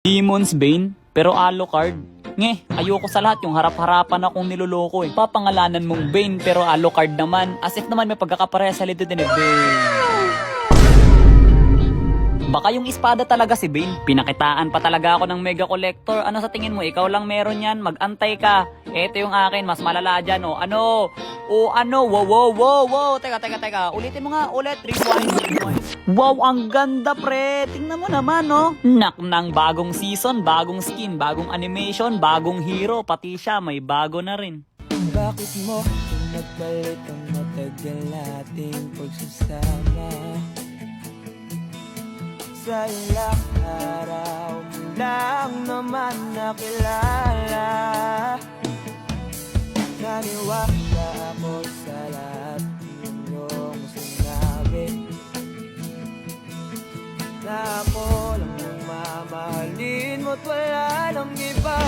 Demon's Bane, pero Alucard. Nge, ayoko sa lahat yung harap-harapan akong niloloko eh. Papangalanan mong Bane pero Alucard naman. As if naman may pagkakapareha sa lito din eh, Bane. Baka yung espada talaga si Bane. Pinakitaan pa talaga ako ng Mega Collector. Ano sa tingin mo? Ikaw lang meron yan. Mag-antay ka. Eto yung akin. Mas malala dyan. O ano? O ano? Wow. Teka. Ulitin mo nga. Ulit. Rewind. Wow, ang ganda pre. Tingnan mo naman no. Nak ng bagong season, bagong skin, bagong animation, bagong hero. Pati siya may bago na rin. Bakit mo nagpalit ang matagal nating pagsasama? Sa ilang araw mo lang naman nakilala. Naniwala ako sa lahat ng iyong sinabi, na ako lang ang mamahalin mo't wala nang iba.